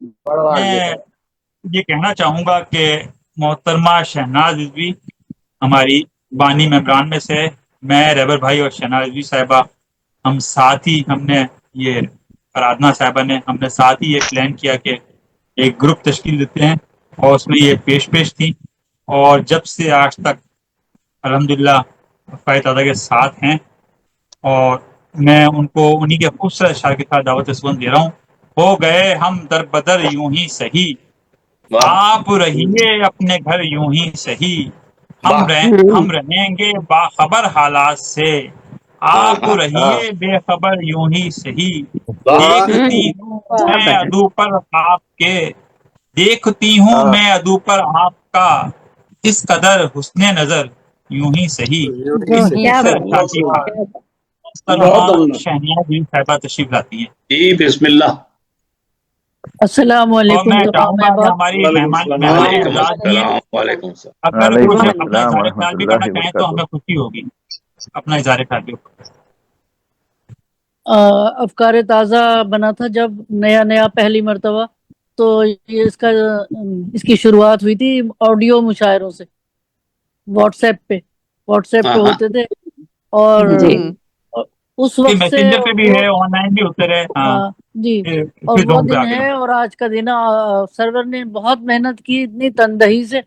میں یہ کہنا چاہوں گا کہ محترمہ شہناز رضوی ہماری بانی ممبران میں سے، میں ریبر بھائی اور شہناز رضوی صاحبہ، ہم ساتھ ہی ہم نے یہ ارادنا صاحبہ نے ہم نے ساتھ ہی یہ پلان کیا کہ ایک گروپ تشکیل دیتے ہیں، اور اس میں یہ پیش تھی، اور جب سے آج تک الحمدللہ فائد تعالیٰ کے ساتھ ہیں، اور میں ان کو انہی کے خوبصورت اشعار کے ساتھ دعوت سبن دے رہا ہوں۔ ہو گئے ہم در بدر یوں ہی سہی، آپ رہیے اپنے گھر یوں ہی سہی، ہم رہیں گے باخبر حالات سے، آپ رہیے بے خبر یوں ہی سہی، دیکھتی ہوں میں ادو پر آپ کے، دیکھتی ہوں میں ادو پر آپ کا، اس قدر حسن نظر یوں ہی سہی۔ اس خوبصورت اشعار کے بعد محترمہ شہناز بن صاحبہ تشریف لاتی ہیں۔ جی بسم اللہ۔ السلام اور علیکم میں تمام چاہوں گا کہ احباب۔ ہماری مہمان وعلیکم اعزاز بھی السلام، وعلیکم السلام۔ اگر وعلیکم کچھ اپنا السلام اظہار ورحمۃ خیال بھی اللہ کرنا چاہیں تو وبرکاتہ۔ ہمیں خوشی ہوگی، اپنا اظہار خیال بھی۔ افکار تازہ بنا تھا جب نیا پہلی مرتبہ، تو یہ اس کی شروعات ہوئی تھی آڈیو مشاعروں سے، واٹس ایپ پہ ہوتے تھے، اور اس وقت سے میسنجر پہ بھی ہے، آن لائن بھی ہوتے رہے، ہاں جی، اور پھر وہ زوم پہ دن آ کے ہے اور آج کا دن سرور نے بہت محنت کی، اتنی تندہی سے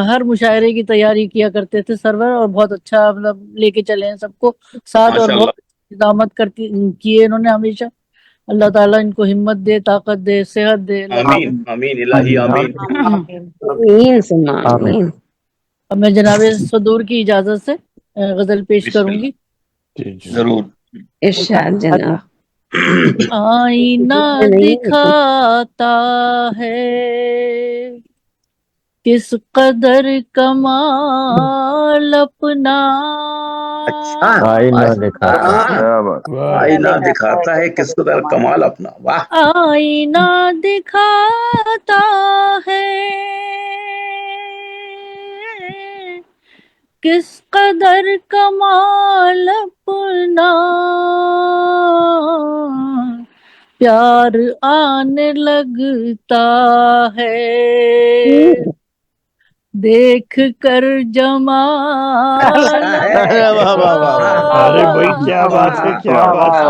ہر مشاعرے کی تیاری کیا کرتے تھے سرور، اور بہت اچھا مطلب لے کے چلے ہیں سب کو ساتھ، اور ماشاء بہت اللہ۔ اقدامات کیے انہوں نے ہمیشہ۔ اللہ تعالیٰ ان کو ہمت دے، طاقت دے، صحت دے، اللہ آمین تعالیٰ۔ آمین الہی آمین۔ آمین ثم آمین۔ اب میں جناب صدور کی اجازت سے غزل پیش بسم کروں اللہ، گی۔ ضرور۔ ارشاد جناب۔ آئینہ دکھاتا ہے کس قدر کمال اپنا، آئینہ دکھاتا ہے، کیا بات۔ آئینہ دکھاتا ہے کس قدر کمال اپنا، واہ۔ آئینہ دکھاتا ہے کس قدر کمال اپنا، پیار آنے لگتا ہے دیکھ کر جمال واہ واہ واہ واہ، ارے بھائی کیا بات ہے، کیا بات ہے،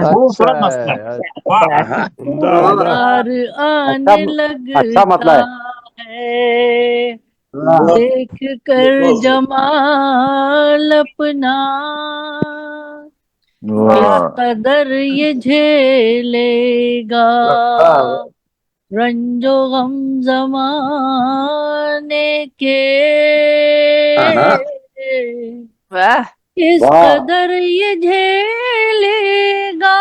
خوبصورت اچھا مسئلہ ہے، ہے، واہ۔ عمدہ عمدہ۔ پیار آنے لگتا ہے دیکھ کر جمال اپنا، کس واہ قدر یہ جھیلے گا رنج و غم زمانے کے، کس قدر یہ جھیلے گا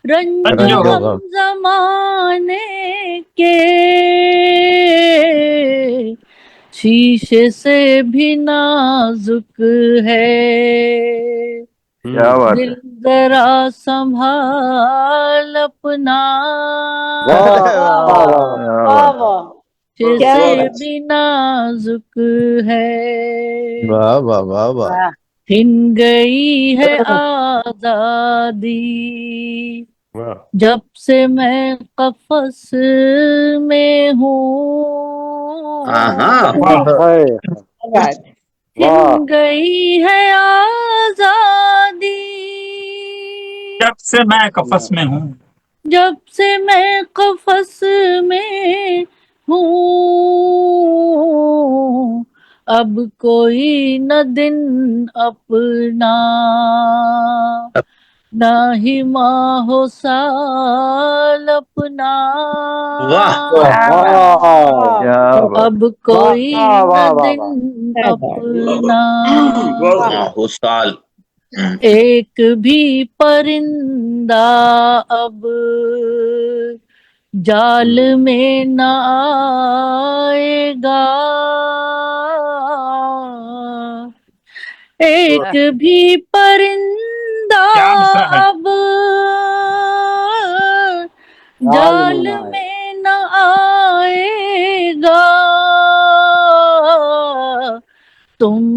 رنج و غم زمانے کے، شیشے سے بھی نازک ہے کیا بات دل ہے، ذرا سنبھال اپنا، شیشے سے بھی نازک ہے، واہ واہ واہ واہ، چھن گئی ہے آزادی جب سے میں قفس میں ہوں، چھن گئی ہے آزادی جب سے میں قفس میں ہوں، جب سے میں قفس میں ہوں، اب کوئی نہ دن اپنا نہ ہی ماہ و سال اپنا، کیا بات، اب کوئی نہ دن اپنا، ماہو سال۔ ایک بھی پرندہ اب جال میں نہ آئے گا، ایک بھی پرندہ کیا مصرع ہے، اب جال میں نہ آئے گا، تم